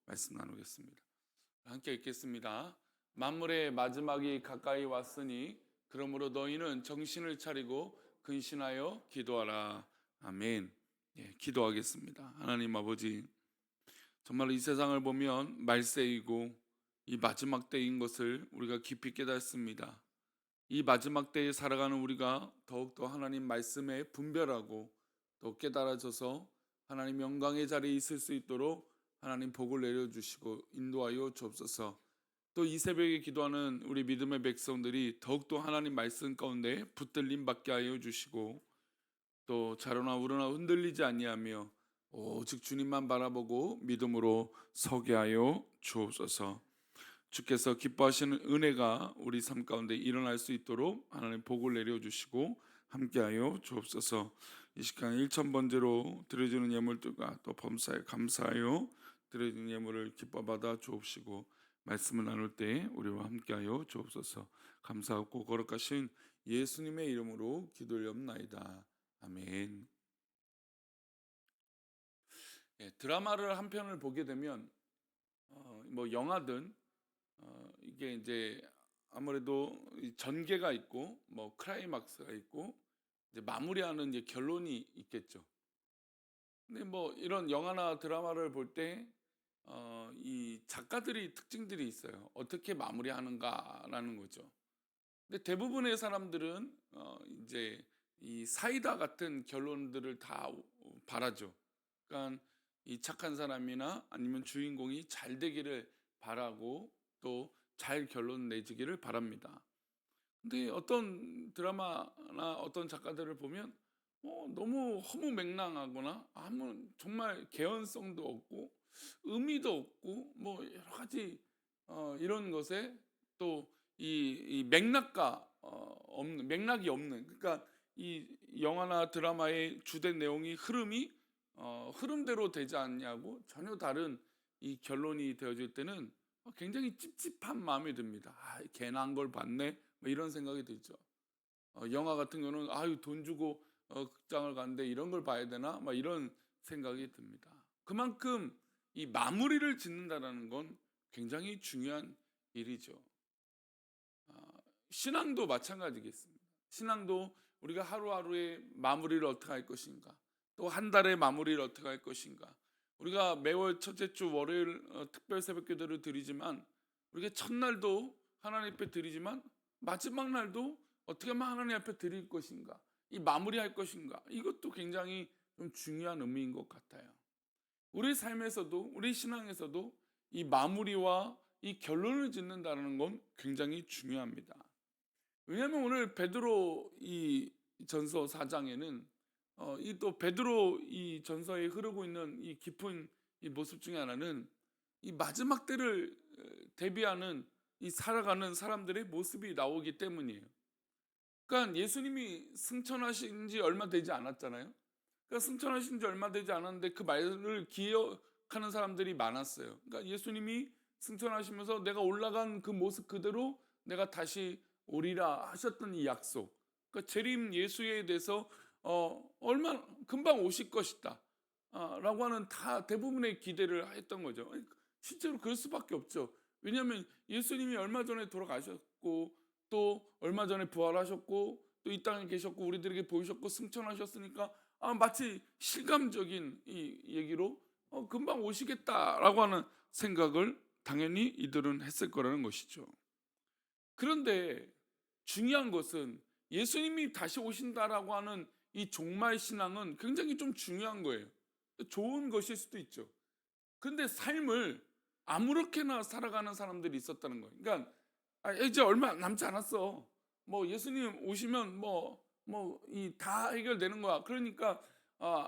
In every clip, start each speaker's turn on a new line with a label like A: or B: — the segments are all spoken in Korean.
A: 말씀 나누겠습니다. 함께 읽겠습니다. 만물의 마지막이 가까이 왔으니 그러므로 너희는 정신을 차리고 근신하여 기도하라. 아멘. 기도하겠습니다. 하나님 아버지, 정말 이 세상을 보면 말세이고 이 마지막 때인 것을 우리가 깊이 깨닫습니다. 이 마지막 때에 살아가는 우리가 더욱더 하나님 말씀에 분별하고 더 깨달아져서 하나님 영광의 자리에 있을 수 있도록 하나님 복을 내려주시고 인도하여 주옵소서. 또 이 새벽에 기도하는 우리 믿음의 백성들이 더욱더 하나님 말씀 가운데 붙들림 받게 하여 주시고, 또 자로나 우러나 흔들리지 아니하며 오직 주님만 바라보고 믿음으로 서게 하여 주옵소서. 주께서 기뻐하시는 은혜가 우리 삶 가운데 일어날 수 있도록 하나님 복을 내려주시고 함께하여 주옵소서. 이 시간 1,000번째로 드려지는 예물들과 또 범사에 감사하여 드려지는 예물을 기뻐 받아 주옵시고, 말씀을 나눌 때 우리와 함께하여 주옵소서. 감사하고 거룩하신 예수님의 이름으로 기도하옵나이다. 아멘. 드라마를 한 편을 보게 되면 뭐 영화든 이게 이제 아무래도 이 전개가 있고 뭐 클라이막스가 있고 이제 마무리하는 이제 결론이 있겠죠. 근데 뭐 이런 영화나 드라마를 볼 때 이 작가들이 특징들이 있어요. 어떻게 마무리하는가라는 거죠. 근데 대부분의 사람들은 이제 이 사이다 같은 결론들을 다 바라죠. 그러니까 이 착한 사람이나 아니면 주인공이 잘 되기를 바라고 또 잘 결론 내지기를 바랍니다. 근데 어떤 드라마나 어떤 작가들을 보면 너무 허무맹랑하거나 아무 정말 개연성도 없고 의미도 없고 뭐 여러 가지 이런 것에 또 이 맥락과 없는 맥락이 없는, 그러니까 이 영화나 드라마의 주된 내용이 흐름이 흐름대로 되지 않냐고 전혀 다른 이 결론이 되어질 때는 굉장히 찝찝한 마음이 듭니다. '아 괜한 걸 봤네.' 뭐 이런 생각이 들죠. 영화 같은 경우는 '아유 돈 주고 극장을 갔는데 이런 걸 봐야 되나?' 막 이런 생각이 듭니다. 그만큼 이 마무리를 짓는다라는 건 굉장히 중요한 일이죠. 신앙도 마찬가지겠습니다. 신앙도 우리가 하루하루의 마무리를 어떻게 할 것인가, 또 한 달의 마무리를 어떻게 할 것인가. 우리가 매월 첫째 주 월요일 특별 새벽기도를 드리지만 우리가 첫날도 하나님 앞에 드리지만 마지막 날도 어떻게 하면 하나님 앞에 드릴 것인가, 이 마무리할 것인가, 이것도 굉장히 좀 중요한 의미인 것 같아요. 우리 삶에서도 우리 신앙에서도 이 마무리와 이 결론을 짓는다는 건 굉장히 중요합니다. 왜냐하면 오늘 베드로 이 전서 4장에는 이 또 베드로 이 전서에 흐르고 있는 이 깊은 이 모습 중에 하나는 이 마지막 때를 대비하는 이 살아가는 사람들의 모습이 나오기 때문이에요. 그러니까 예수님이 승천하신 지 얼마 되지 않았잖아요. 그러니까 승천하신 지 얼마 되지 않았는데 그 말을 기억하는 사람들이 많았어요. 그러니까 예수님이 승천하시면서 내가 올라간 그 모습 그대로 내가 다시 오리라 하셨던 이 약속. 그러니까 재림 예수에 대해서 얼마 금방 오실 것이다. 라고 하는 다 대부분의 기대를 했던 거죠. 실제로 그럴 수밖에 없죠. 왜냐하면 예수님이 얼마 전에 돌아가셨고 또 얼마 전에 부활하셨고 또 이 땅에 계셨고 우리들에게 보이셨고 승천하셨으니까 마치 실감적인 이 얘기로 금방 오시겠다라고 하는 생각을 당연히 이들은 했을 거라는 것이죠. 그런데 중요한 것은 예수님이 다시 오신다라고 하는 이 종말 신앙은 굉장히 좀 중요한 거예요. 좋은 것일 수도 있죠. 그런데 삶을 아무렇게나 살아가는 사람들이 있었다는 거예요. 그러니까 이제 얼마 남지 않았어. 뭐 예수님 오시면 뭐 이 다 해결되는 거야. 그러니까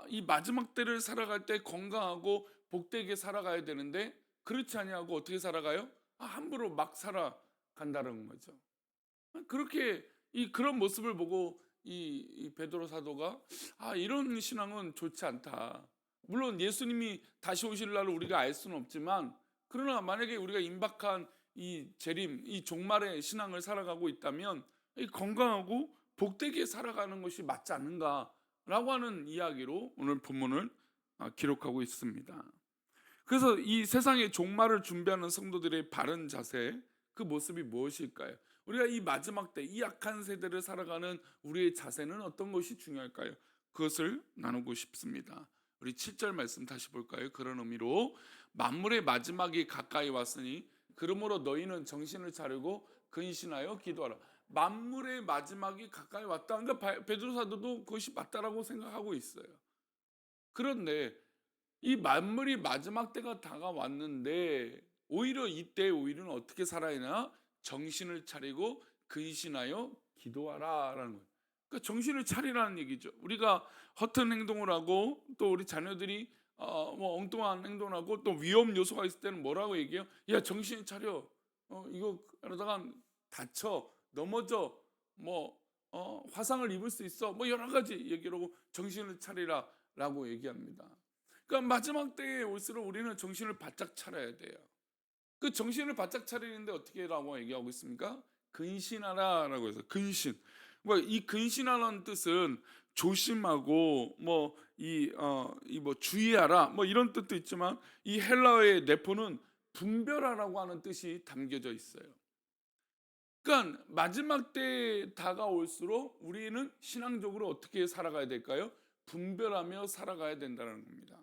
A: 이 마지막 때를 살아갈 때 건강하고 복되게 살아가야 되는데 그렇지 아니하고 어떻게 살아가요? 함부로 막 살아간다는 거죠. 그렇게 그런 모습을 보고 이 베드로 사도가 이런 신앙은 좋지 않다. 물론 예수님이 다시 오실 날을 우리가 알 수는 없지만 그러나 만약에 우리가 임박한 이 재림, 이 종말의 신앙을 살아가고 있다면 이 건강하고 복되게 살아가는 것이 맞지 않는가라고 하는 이야기로 오늘 본문을 기록하고 있습니다. 그래서 이 세상의 종말을 준비하는 성도들의 바른 자세, 그 모습이 무엇일까요? 우리가 이 마지막 때, 이 악한 세대를 살아가는 우리의 자세는 어떤 것이 중요할까요? 그것을 나누고 싶습니다. 우리 7절 말씀 다시 볼까요? 그런 의미로 만물의 마지막이 가까이 왔으니 그러므로 너희는 정신을 차리고 근신하여 기도하라. 만물의 마지막이 가까이 왔다. 그러니까 베드로 사도도 그것이 맞다라고 생각하고 있어요. 그런데 이 만물이 마지막 때가 다가왔는데 오히려 이때 우리는 어떻게 살아야 하나? 정신을 차리고 근신하여 기도하라라는 거예요. 그러니까 정신을 차리라는 얘기죠. 우리가 허튼 행동을 하고 또 우리 자녀들이 뭐 엉뚱한 행동을 하고 또 위험 요소가 있을 때는 뭐라고 얘기해요? 야, 정신 차려. 이거 그러다가 다쳐, 넘어져, 뭐 화상을 입을 수 있어. 뭐 여러 가지 얘기를 하고 정신을 차리라라고 얘기합니다. 그러니까 마지막 때에 올수록 우리는 정신을 바짝 차려야 돼요. 그 정신을 바짝 차리는데 어떻게라고 얘기하고 있습니까? 근신하라라고 해서 근신. 뭐 이 근신하라는 뜻은 조심하고 뭐 이 뭐 주의하라 뭐 이런 뜻도 있지만 이 헬라어의 네포는 분별하라고 하는 뜻이 담겨져 있어요. 그러니까 마지막 때 다가올수록 우리는 신앙적으로 어떻게 살아가야 될까요? 분별하며 살아가야 된다는 겁니다.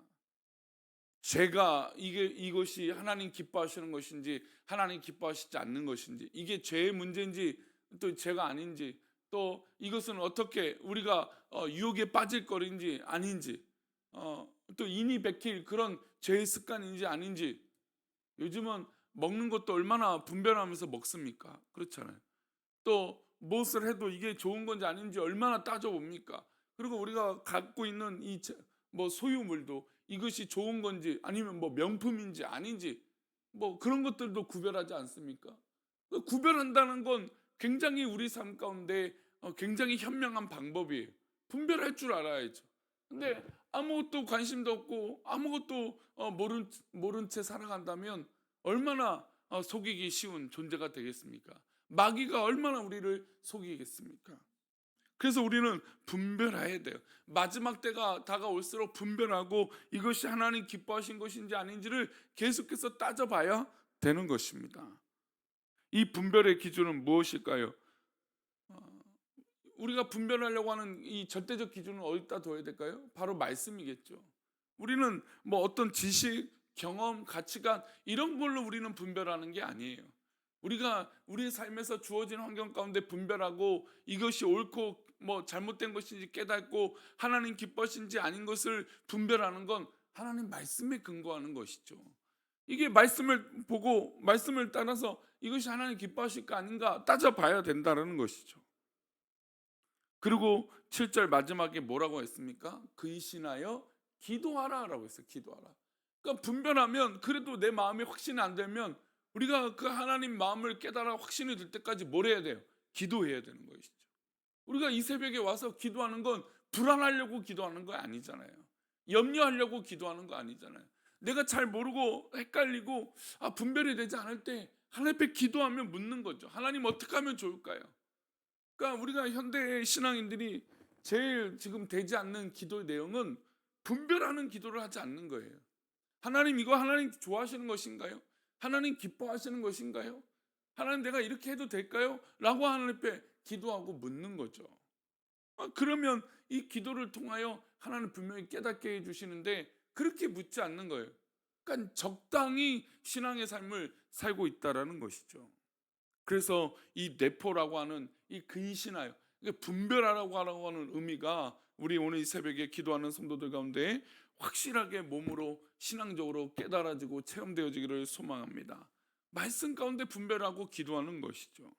A: 죄가 이것이 하나님 기뻐하시는 것인지 하나님 기뻐하시지 않는 것인지, 이게 죄의 문제인지 또 죄가 아닌지, 또 이것은 어떻게 우리가 유혹에 빠질 거리인지 아닌지, 또 인이 베낄 그런 죄의 습관인지 아닌지. 요즘은 먹는 것도 얼마나 분별하면서 먹습니까? 그렇잖아요. 또 무엇을 해도 이게 좋은 건지 아닌지 얼마나 따져봅니까? 그리고 우리가 갖고 있는 뭐 소유물도 이것이 좋은 건지 아니면 뭐 명품인지 아닌지 뭐 그런 것들도 구별하지 않습니까? 그 구별한다는 건 굉장히 우리 삶 가운데 굉장히 현명한 방법이에요. 분별할 줄 알아야죠. 근데 아무것도 관심도 없고 아무것도 모른 채 살아간다면 얼마나 속이기 쉬운 존재가 되겠습니까? 마귀가 얼마나 우리를 속이겠습니까? 그래서 우리는 분별해야 돼요. 마지막 때가 다가올수록 분별하고 이것이 하나님 기뻐하신 것인지 아닌지를 계속해서 따져봐야 되는 것입니다. 이 분별의 기준은 무엇일까요? 어, 우리가 분별하려고 하는 이 절대적 기준은 어디다 둬야 될까요? 바로 말씀이겠죠. 우리는 뭐 어떤 지식, 경험, 가치관 이런 걸로 우리는 분별하는 게 아니에요. 우리가 우리 삶에서 주어진 환경 가운데 분별하고 이것이 옳고 뭐 잘못된 것인지 깨닫고 하나님 기뻐하신지 아닌 것을 분별하는 건 하나님 말씀에 근거하는 것이죠. 이게 말씀을 보고 말씀을 따라서 이것이 하나님 기뻐하실까 아닌가 따져봐야 된다는 것이죠. 그리고 7절 마지막에 뭐라고 했습니까? 근신하여 기도하라라고 했어요. 기도하라. 그러니까 분별하면 그래도 내 마음이 확신이 안 되면 우리가 그 하나님 마음을 깨달아 확신이 들 때까지 뭘 해야 돼요? 기도해야 되는 것이죠. 우리가 이 새벽에 와서 기도하는 건 불안하려고 기도하는 거 아니잖아요. 염려하려고 기도하는 거 아니잖아요. 내가 잘 모르고 헷갈리고 분별이 되지 않을 때 하나님 앞에 기도하면 묻는 거죠. 하나님 어떻게 하면 좋을까요? 그러니까 우리가 현대의 신앙인들이 제일 지금 되지 않는 기도의 내용은 분별하는 기도를 하지 않는 거예요. 하나님, 이거 하나님 좋아하시는 것인가요? 하나님 기뻐하시는 것인가요? 하나님, 내가 이렇게 해도 될까요? 라고 하나님 앞에 기도하고 묻는 거죠. 그러면 이 기도를 통하여 하나님 분명히 깨닫게 해주시는데 그렇게 묻지 않는 거예요. 그러니까 적당히 신앙의 삶을 살고 있다라는 것이죠. 그래서 이 내포라고 하는 이 근신하여 분별하라고 하는 의미가 우리 오늘 이 새벽에 기도하는 성도들 가운데 확실하게 몸으로 신앙적으로 깨달아지고 체험되어지기를 소망합니다. 말씀 가운데 분별하고 기도하는 것이죠.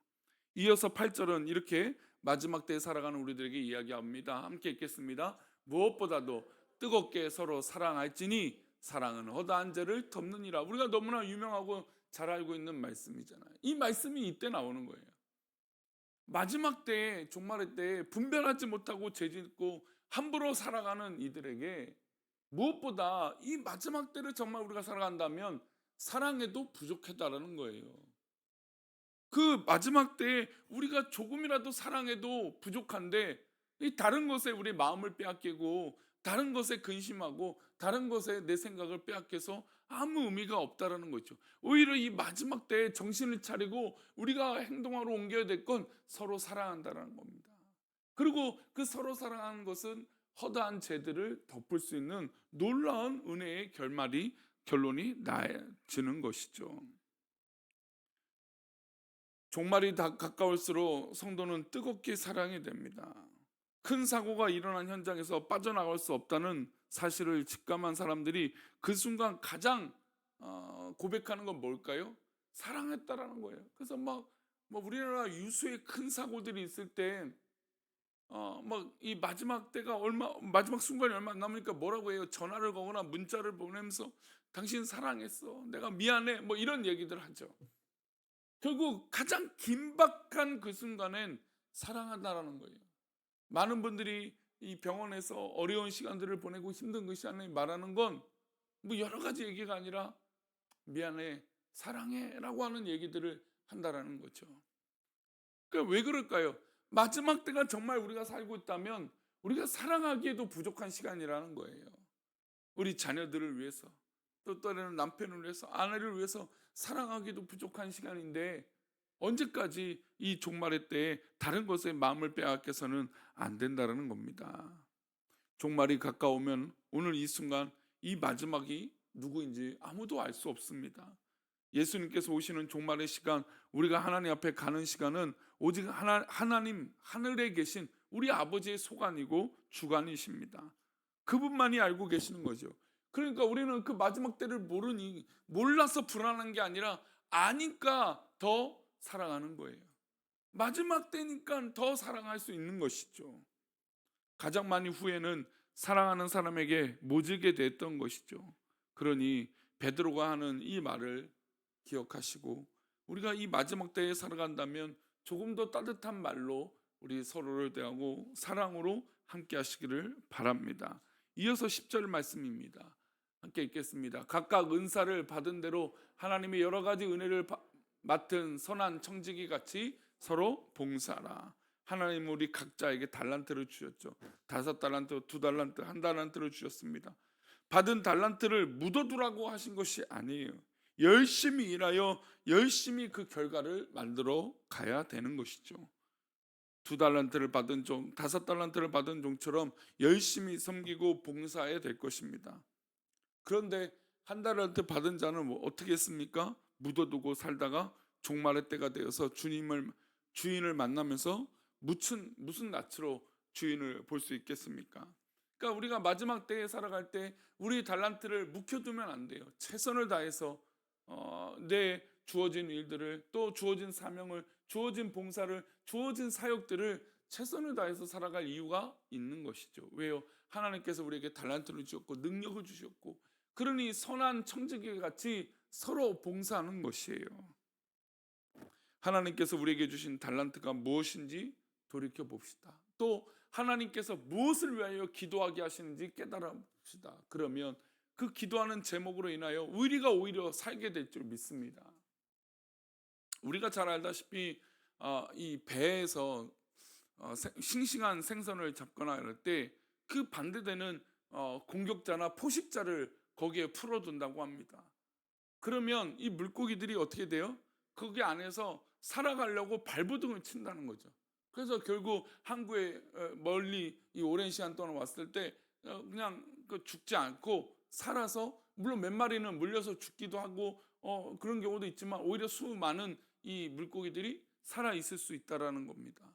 A: 이어서 8절은 이렇게 마지막 때에 살아가는 우리들에게 이야기합니다. 함께 읽겠습니다. 무엇보다도 뜨겁게 서로 사랑할지니 사랑은 허다한 죄를 덮느니라. 우리가 너무나 유명하고 잘 알고 있는 말씀이잖아요. 이 말씀이 이때 나오는 거예요. 마지막 때에 종말의 때에 분별하지 못하고 죄짓고 함부로 살아가는 이들에게 무엇보다 이 마지막 때를 정말 우리가 살아간다면 사랑해도 부족하다라는 거예요. 그 마지막 때에 우리가 조금이라도 사랑해도 부족한데 이 다른 것에 우리 마음을 빼앗기고 다른 것에 근심하고 다른 것에 내 생각을 빼앗겨서 아무 의미가 없다라는 거죠. 오히려 이 마지막 때에 정신을 차리고 우리가 행동하러 옮겨야 될 건 서로 사랑한다라는 겁니다. 그리고 그 서로 사랑하는 것은 허다한 죄들을 덮을 수 있는 놀라운 은혜의 결론이 나아지는 것이죠. 종말이 다 가까울수록 성도는 뜨겁게 사랑이 됩니다. 큰 사고가 일어난 현장에서 빠져나갈 수 없다는 사실을 직감한 사람들이 그 순간 가장 고백하는 건 뭘까요? 사랑했다라는 거예요. 그래서 막 우리나라 유수의 큰 사고들이 있을 때 막 이 마지막 순간이 얼마 안 남으니까 뭐라고 해요? 전화를 거거나 문자를 보내면서 당신 사랑했어. 내가 미안해. 뭐 이런 얘기들 하죠. 결국 가장 긴박한 그 순간엔 사랑한다라는 거예요. 많은 분들이 이 병원에서 어려운 시간들을 보내고 힘든 그 시간에 말하는 건 뭐 여러 가지 얘기가 아니라 미안해, 사랑해라고 하는 얘기들을 한다라는 거죠. 그러니까 왜 그럴까요? 마지막 때가 정말 우리가 살고 있다면 우리가 사랑하기에도 부족한 시간이라는 거예요. 우리 자녀들을 위해서, 또 때로는 남편을 위해서, 아내를 위해서 사랑하기도 부족한 시간인데 언제까지 이 종말의 때에 다른 것에 마음을 빼앗겨서는 안 된다는 겁니다. 종말이 가까우면 오늘 이 순간 이 마지막이 누구인지 아무도 알 수 없습니다. 예수님께서 오시는 종말의 시간, 우리가 하나님 앞에 가는 시간은 오직 하나님 하늘에 계신 우리 아버지의 소관이고 주관이십니다. 그분만이 알고 계시는 거죠. 그러니까 우리는 그 마지막 때를 몰라서 불안한 게 아니라 아니까 더 사랑하는 거예요. 마지막 때니까 더 사랑할 수 있는 것이죠. 가장 많이 후회는 사랑하는 사람에게 모질게 됐던 것이죠. 그러니 베드로가 하는 이 말을 기억하시고 우리가 이 마지막 때에 살아간다면 조금 더 따뜻한 말로 우리 서로를 대하고 사랑으로 함께 하시기를 바랍니다. 이어서 10절 말씀입니다. 함께 읽겠습니다. 각각 은사를 받은 대로 하나님의 여러 가지 은혜를 맡은 선한 청지기 같이 서로 봉사하라. 하나님은 우리 각자에게 달란트를 주셨죠. 5달란트, 2달란트, 1달란트를 주셨습니다. 받은 달란트를 묻어두라고 하신 것이 아니에요. 열심히 일하여 열심히 그 결과를 만들어 가야 되는 것이죠. 2달란트를 받은 종, 5달란트를 받은 종처럼 열심히 섬기고 봉사해야 될 것입니다. 그런데 1달란트 받은 자는 어떻게 했습니까? 묻어두고 살다가 종말의 때가 되어서 주인을 만나면서 무슨 낯으로 주인을 볼 수 있겠습니까? 그러니까 우리가 마지막 때에 살아갈 때 우리 달란트를 묵혀두면 안 돼요. 최선을 다해서 내 주어진 일들을, 또 주어진 사명을, 주어진 봉사를, 주어진 사역들을 최선을 다해서 살아갈 이유가 있는 것이죠. 왜요? 하나님께서 우리에게 달란트를 주셨고 능력을 주셨고, 그러니 선한 청지기 같이 서로 봉사하는 것이에요. 하나님께서 우리에게 주신 달란트가 무엇인지 돌이켜 봅시다. 또 하나님께서 무엇을 위하여 기도하게 하시는지 깨달아 봅시다. 그러면 그 기도하는 제목으로 인하여 우리가 오히려 살게 될 줄 믿습니다. 우리가 잘 알다시피 이 배에서 싱싱한 생선을 잡거나 이럴 때 그 반대되는 공격자나 포식자를 거기에 풀어둔다고 합니다. 그러면 이 물고기들이 어떻게 돼요? 거기 안에서 살아가려고 발버둥을 친다는 거죠. 그래서 결국 항구에 멀리 이 오랜 시간 동안 왔을 때 그냥 죽지 않고 살아서, 물론 몇 마리는 물려서 죽기도 하고 그런 경우도 있지만 오히려 수많은 이 물고기들이 살아 있을 수 있다라는 겁니다.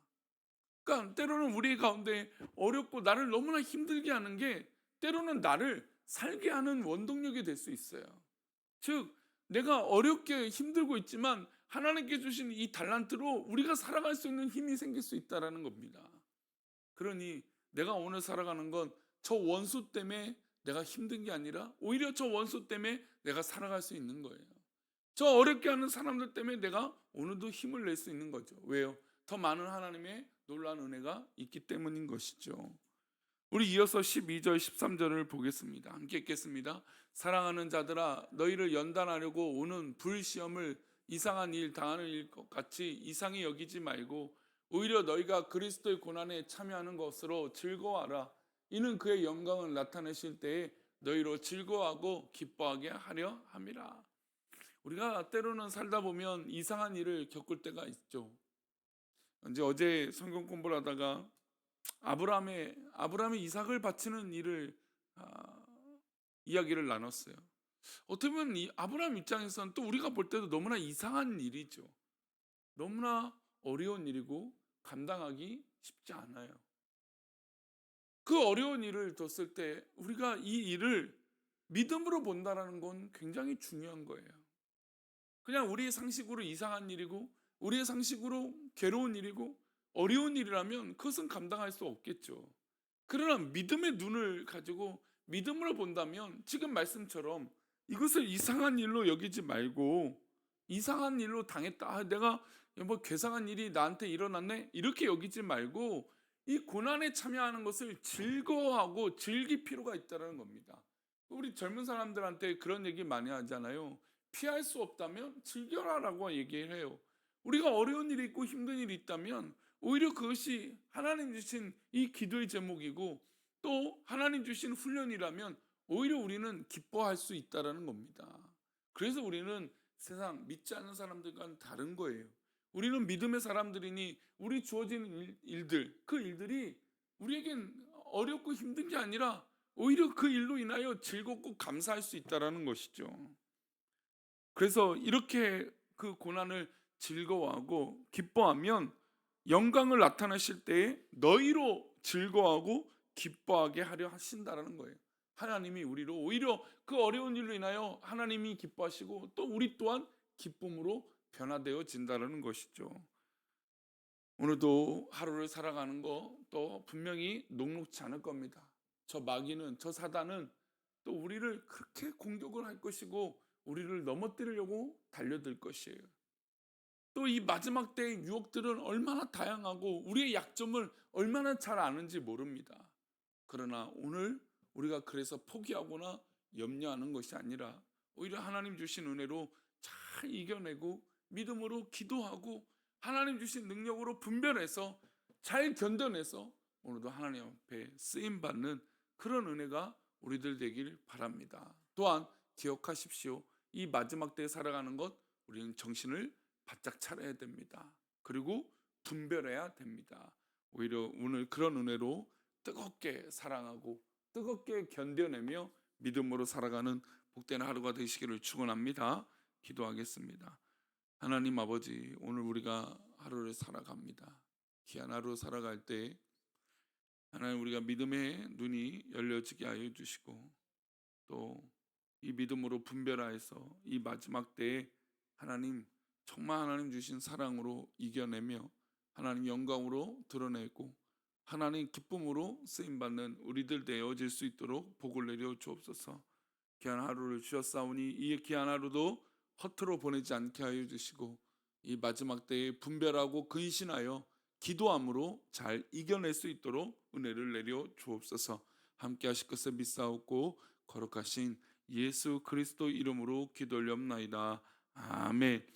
A: 그러니까 때로는 우리 가운데 어렵고 나를 너무나 힘들게 하는 게 때로는 나를 살게 하는 원동력이 될 수 있어요. 즉 내가 어렵게 힘들고 있지만 하나님께 주신 이 달란트로 우리가 살아갈 수 있는 힘이 생길 수 있다라는 겁니다. 그러니 내가 오늘 살아가는 건 저 원수 때문에 내가 힘든 게 아니라 오히려 저 원수 때문에 내가 살아갈 수 있는 거예요. 저 어렵게 하는 사람들 때문에 내가 오늘도 힘을 낼 수 있는 거죠. 왜요? 더 많은 하나님의 놀라운 은혜가 있기 때문인 것이죠. 우리 이어서 12절 13절을 보겠습니다. 함께 읽겠습니다. 사랑하는 자들아, 너희를 연단하려고 오는 불시험을 이상한 일 당하는 일 것 같이 이상히 여기지 말고 오히려 너희가 그리스도의 고난에 참여하는 것으로 즐거워하라. 이는 그의 영광을 나타내실 때에 너희로 즐거워하고 기뻐하게 하려 함이라. 우리가 때로는 살다 보면 이상한 일을 겪을 때가 있죠. 이제 어제 성경 공부를 하다가 아브라함이 이삭을 바치는 일을 아, 이야기를 나눴어요. 어떻게 보면 이 아브라함 입장에서는 또 우리가 볼 때도 너무나 이상한 일이죠. 너무나 어려운 일이고 감당하기 쉽지 않아요. 그 어려운 일을 뒀을 때 우리가 이 일을 믿음으로 본다라는 건 굉장히 중요한 거예요. 그냥 우리의 상식으로 이상한 일이고 우리의 상식으로 괴로운 일이고 어려운 일이라면 그것은 감당할 수 없겠죠. 그러나 믿음의 눈을 가지고 믿음으로 본다면 지금 말씀처럼 이것을 이상한 일로 여기지 말고 이상한 일로 당했다. 내가 뭐 괴상한 일이 나한테 일어났네. 이렇게 여기지 말고 이 고난에 참여하는 것을 즐거워하고 즐길 필요가 있다는 겁니다. 우리 젊은 사람들한테 그런 얘기 많이 하잖아요. 피할 수 없다면 즐겨라라고 얘기를 해요. 우리가 어려운 일이 있고 힘든 일이 있다면 오히려 그것이 하나님 주신 이 기도의 제목이고 또 하나님 주신 훈련이라면 오히려 우리는 기뻐할 수 있다라는 겁니다. 그래서 우리는 세상 믿지 않는 사람들과는 다른 거예요. 우리는 믿음의 사람들이니 우리 주어진 일들, 그 일들이 우리에겐 어렵고 힘든 게 아니라 오히려 그 일로 인하여 즐겁고 감사할 수 있다라는 것이죠. 그래서 이렇게 그 고난을 즐거워하고 기뻐하면 영광을 나타내실 때에 너희로 즐거워하고 기뻐하게 하려 하신다라는 거예요. 하나님이 우리로 오히려 그 어려운 일로 인하여 하나님이 기뻐하시고 또 우리 또한 기쁨으로 변화되어진다라는 것이죠. 오늘도 하루를 살아가는 거 또 분명히 녹록지 않을 겁니다. 저 마귀는 저 사단은 또 우리를 그렇게 공격을 할 것이고 우리를 넘어뜨리려고 달려들 것이에요. 또 이 마지막 때의 유혹들은 얼마나 다양하고 우리의 약점을 얼마나 잘 아는지 모릅니다. 그러나 오늘 우리가 그래서 포기하거나 염려하는 것이 아니라 오히려 하나님 주신 은혜로 잘 이겨내고 믿음으로 기도하고 하나님 주신 능력으로 분별해서 잘 견뎌내서 오늘도 하나님 앞에 쓰임 받는 그런 은혜가 우리들 되길 바랍니다. 또한 기억하십시오. 이 마지막 때에 살아가는 것 우리는 정신을 바짝 차려야 됩니다. 그리고 분별해야 됩니다. 오히려 오늘 그런 은혜로 뜨겁게 사랑하고 뜨겁게 견뎌내며 믿음으로 살아가는 복된 하루가 되시기를 축원합니다. 기도하겠습니다. 하나님 아버지, 오늘 우리가 하루를 살아갑니다. 귀한 하루 살아갈 때 하나님 우리가 믿음의 눈이 열려지게 하여 주시고 또 이 믿음으로 분별하여서 이 마지막 때에 하나님 정말 하나님 주신 사랑으로 이겨내며 하나님 영광으로 드러내고 하나님 기쁨으로 쓰임받는 우리들 되어질 수 있도록 복을 내려 주옵소서. 귀한 하루를 주셨사오니 이 귀한 하루도 허투루 보내지 않게 하여 주시고 이 마지막 때에 분별하고 근신하여 기도함으로 잘 이겨낼 수 있도록 은혜를 내려 주옵소서. 함께 하실 것을 믿사옵고 거룩하신 예수 그리스도 이름으로 기도 올렵나이다. 아멘.